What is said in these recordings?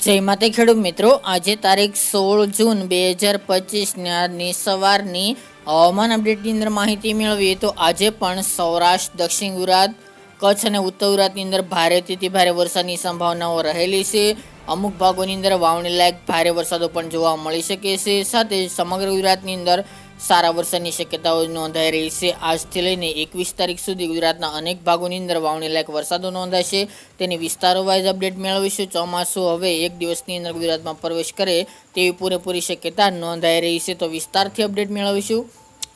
જય માતા ખેડૂત મિત્રો, આજે તારીખ 16 જૂન 2025 સવારની હવામાન અપડેટની અંદર માહિતી મેળવીએ તો આજે પણ સૌરાષ્ટ્ર, દક્ષિણ ગુજરાત, કચ્છ અને ઉત્તર ગુજરાતની અંદર ભારેથી ભારે વરસાદની સંભાવનાઓ રહેલી છે. અમુક ભાગોની અંદર વાવણી લાયક ભારે વરસાદો પણ જોવા મળી શકે છે. સાથે સમગ્ર ગુજરાતની અંદર સારા વરસાદની શક્યતાઓ નોંધાઈ રહી છે. આજથી લઈને 21 તારીખ સુધી ગુજરાતના અનેક ભાગોની અંદર વાવણી લાયક વરસાદો નોંધાશે. તેની વિસ્તારો વાઇઝ અપડેટ મેળવીશું. ચોમાસું હવે એક દિવસની અંદર ગુજરાતમાં પ્રવેશ કરે તેવી પૂરેપૂરી શક્યતા નોંધાઈ રહી છે. તો વિસ્તારથી અપડેટ મેળવીશું.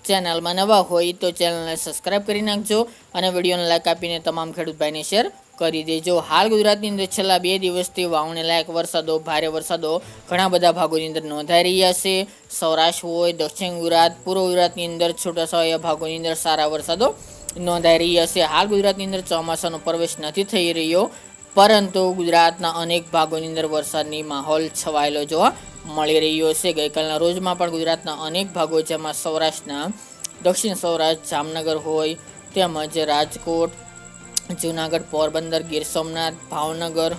ચેનલમાં નવા હોય તો ચેનલને સબસ્ક્રાઈબ કરી નાખજો અને વિડીયોને લાઈક આપીને તમામ ખેડૂત ભાઈને શેર કરી દેજો. હાલ ગુજરાતની અંદર છેલ્લા 2 દિવસથી વાવણી લાયક વરસાદો, ભારે વરસાદો ઘણા બધા ભાગોની અંદર નોંધાઈ રહ્યા છે. સૌરાષ્ટ્ર હોય, દક્ષિણ ગુજરાત, પૂર્વ ગુજરાતની અંદર છૂટાછવાયા ભાગોની અંદર સારા વરસાદો નોંધાઈ રહ્યા છે. હાલ ગુજરાતની અંદર ચોમાસાનો પ્રવેશ નથી થઈ રહ્યો, પરંતુ ગુજરાતના અનેક ભાગોની અંદર વરસાદની માહોલ છવાયેલો જોવા મળી રહ્યો છે. ગઈકાલના રોજમાં પણ ગુજરાતના અનેક ભાગો, જેમાં સૌરાષ્ટ્રના દક્ષિણ સૌરાષ્ટ્ર, જામનગર હોય, તેમજ રાજકોટ, જૂનાગઢ, પોરબંદર, ગીર સોમનાથ, ભાવનગર,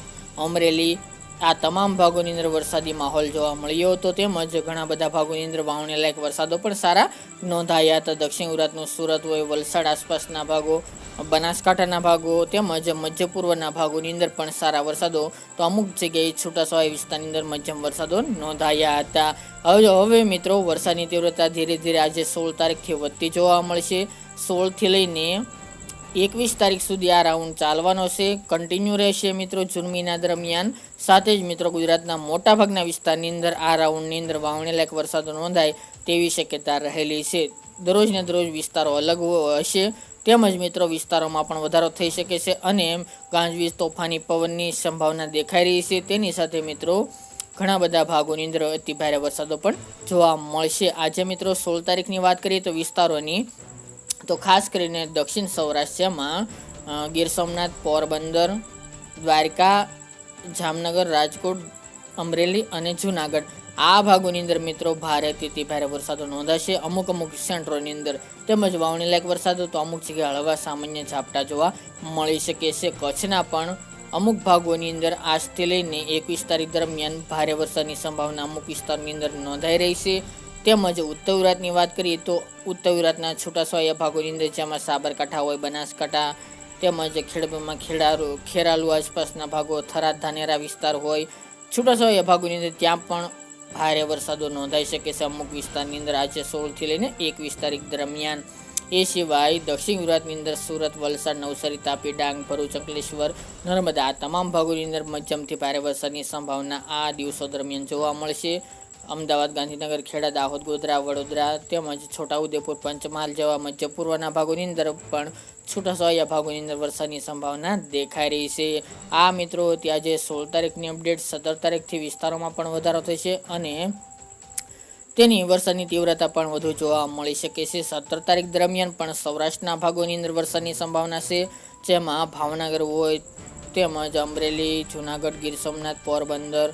અમરેલી, આ તમામ ભાગોની અંદર વરસાદી માહોલ જોવા મળ્યો હતો. તેમજ ઘણા બધા ભાગોની અંદર વાવણી લાયક વરસાદો પણ સારા નોંધાયા હતા. દક્ષિણ ગુજરાતનું સુરત હોય, વલસાડ આસપાસના ભાગો, બનાસકાંઠાના ભાગો, તેમજ મધ્ય પૂર્વના ભાગોની અંદર પણ સારા વરસાદો, તો અમુક જગ્યાએ છૂટાછવાયા વિસ્તારની અંદર મધ્યમ વરસાદો નોંધાયા હતા. હવે મિત્રો, વરસાદની તીવ્રતા ધીરે ધીરે આજે 16 તારીખથી વધતી જોવા મળશે. 16થી લઈને 21 તારીખ સુધી આ રાઉન્ડ ચાલવાનો છે, કન્ટિન્યુ રહેશે મિત્રો જૂન મહિના દરમિયાન. સાથે જ મિત્રો, ગુજરાતના મોટાભાગના વિસ્તારની અંદર આ રાઉન્ડની અંદર વાવણી લાયક વરસાદો નોંધાય તેવી શક્યતા રહેલી છે. દરરોજને દરરોજ વિસ્તારો અલગ હશે, તેમજ મિત્રો વિસ્તારોમાં પણ વધારો થઈ શકે છે અને ગાજવીજ, તોફાની પવનની સંભાવના દેખાઈ રહી છે. તેની સાથે મિત્રો ઘણા બધા ભાગોની અંદર અતિ ભારે વરસાદો પણ જોવા મળશે. આજે મિત્રો 16 તારીખની વાત કરીએ તો વિસ્તારોની, તો ખાસ કરીને દક્ષિણ સૌરાષ્ટ્રમાં ગીર સોમનાથ, પોરબંદર, દ્વારકા, જામનગર, રાજકોટ, અમરેલી અને જૂનાગઢ, આ ભાગોની અંદર મિત્રો ભારેથી ભારે વરસાદો નોંધાશે. અમુક સેન્ટરોની અંદર તેમજ વાવણી લાયક વરસાદો તો અમુક જગ્યાએ હળવા સામાન્ય ઝાપટા જોવા મળી શકે છે. કચ્છના પણ અમુક ભાગોની અંદર આજથી લઈને 21 તારીખ દરમિયાન ભારે વરસાદની સંભાવના અમુક વિસ્તારની અંદર નોંધાઈ રહી છે. તેમજ ઉત્તર ગુજરાતની વાત કરીએ તો ઉત્તર ગુજરાતના છૂટાછવાયા ભાગોની અંદર, જેમાં સાબરકાંઠા હોય, બનાસકાંઠા, તેમજ ખેરાલુ આસપાસના ભાગો, થરાદ, ધાનેરા વિસ્તાર હોય, છૂટાછવાયા ભાગોની અંદર ત્યાં પણ ભારે વરસાદો નોંધાઈ શકે છે અમુક વિસ્તારની અંદર આજે 16થી લઈને 21 તારીખ દરમિયાન. એ સિવાય દક્ષિણ ગુજરાતની અંદર સુરત, વલસાડ, નવસારી, તાપી, ડાંગ, ભરૂચ, અંકલેશ્વર, નર્મદા, આ તમામ ભાગોની અંદર મધ્યમથી ભારે વરસાદની સંભાવના આ દિવસો દરમિયાન જોવા મળશે. અમદાવાદ, ગાંધીનગર, ખેડા, દાહોદ, ગોધરા, વડોદરા, તેમજ છોટાઉદેપુર, પંચમહાલ જેવા મધ્ય પૂર્વના ભાગોની અંદર પણ છૂટાછવાયા ભાગોની અંદર વરસાદની સંભાવના દેખાઈ રહી છે. આ મિત્રો ત્યાં જે 16 તારીખની અપડેટ, 17 તારીખથી વિસ્તારોમાં પણ વધારો થશે અને તેની વરસાદની તીવ્રતા પણ વધુ જોવા મળી શકે છે. 17 તારીખ દરમિયાન પણ સૌરાષ્ટ્રના ભાગોની અંદર વરસાદની સંભાવના છે, જેમાં ભાવનગર હોય, તેમજ અમરેલી, જૂનાગઢ, ગીર સોમનાથ, પોરબંદર,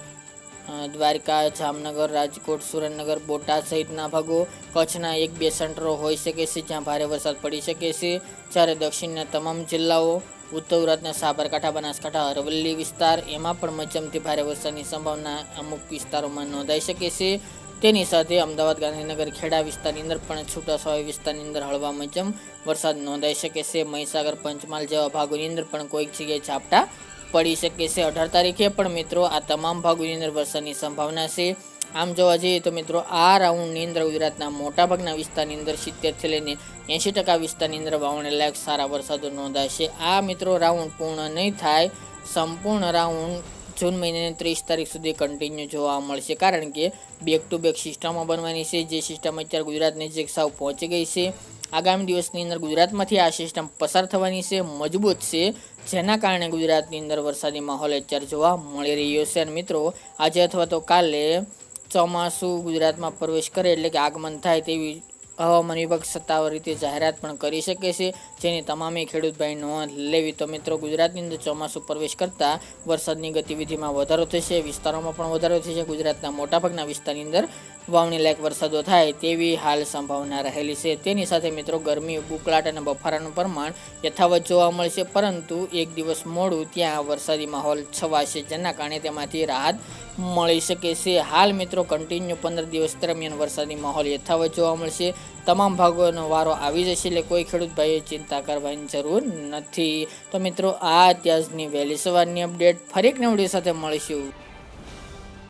દ્વારકા, જામનગર, રાજકોટ, સુરેન્દ્રનગર, બોટાદ સહિતના ભાગો. કચ્છના 1-2 સેન્ટરો હોઈ શકે છે જ્યાં ભારે વરસાદ પડી શકે છે. જ્યારે દક્ષિણના તમામ જિલ્લાઓ, ઉત્તર ગુજરાતના સાબરકાંઠા, બનાસકાંઠા, અરવલ્લી વિસ્તાર, એમાં પણ મધ્યમથી ભારે વરસાદની સંભાવના અમુક વિસ્તારોમાં નોંધાઈ શકે છે. તેની સાથે અમદાવાદ, ગાંધીનગર, ખેડા વિસ્તારની અંદર પણ છૂટાછવાયા વિસ્તારની અંદર હળવા મધ્યમ વરસાદ નોંધાઈ શકે છે. મહીસાગર, પંચમહાલ જેવા ભાગોની અંદર પણ કોઈક જગ્યાએ ઝાપટા પડી શકે છે. 18 તારીખે પણ મિત્રો આ તમામ ભાગોની અંદર વરસાદની સંભાવના છે. આમ જોવા જઈએ તો મિત્રો આ રાઉન્ડની અંદર ગુજરાતના મોટાભાગના વિસ્તારની અંદર 70થી લઈને 80% વિસ્તારની અંદર વાવણી લાયક સારા વરસાદો નોંધાશે. આ મિત્રો રાઉન્ડ પૂર્ણ નહીં થાય, સંપૂર્ણ રાઉન્ડ જૂન મહિનાની 30 તારીખ સુધી કન્ટિન્યુ જોવા મળશે, કારણ કે બેક ટુ બેક સિસ્ટમો બનવાની છે. જે સિસ્ટમ અત્યારે ગુજરાત નજીક સાવ પહોંચી ગઈ છે. આગામી દિવસની અંદર ગુજરાતમાંથી આ સિસ્ટમ પસાર થવાની છે, મજબૂત છે, જેના કારણે ગુજરાતની અંદર વરસાદી માહોલ અત્યારે જોવા મળી રહ્યો છે. અને મિત્રો આજે અથવા તો કાલે ચોમાસું ગુજરાતમાં પ્રવેશ કરે એટલે કે આગમન થાય તેવી હવામાન વિભાગ સત્તાવાર રીતે જાહેરાત પણ કરી શકે છે. જેની તમામે ખેડૂત ભાઈ નોંધ લેવી. તો મિત્રો ગુજરાતની અંદર ચોમાસું પ્રવેશ કરતા વરસાદની ગતિવિધિમાં વધારો થશે, વિસ્તારોમાં પણ વધારો થશે. ગુજરાતના મોટાભાગના વિસ્તારની અંદર વાવણી લાયક વરસાદો થાય તેવી હાલ સંભાવના રહેલી છે. તેની સાથે મિત્રો ગરમી, ઉકળાટ અને બફારાનું પ્રમાણ યથાવત જોવા મળશે, પરંતુ એક દિવસ મોડું ત્યાં વરસાદી માહોલ છવાશે, જેના કારણે તેમાંથી રાહત મળી શકે છે. હાલ મિત્રો કન્ટિન્યુ 15 દિવસ દરમિયાન વરસાદી માહોલ યથાવત જોવા મળશે. તમામ ભાગોનો વારો આવી જશે, એટલે કોઈ ખેડૂત ભાઈએ ચિંતા કરવાની જરૂર નથી. તો મિત્રો આ અત્યારની વહેલી સવારની અપડેટ. ફરી એક નવી વિડીયો સાથે મળીશું.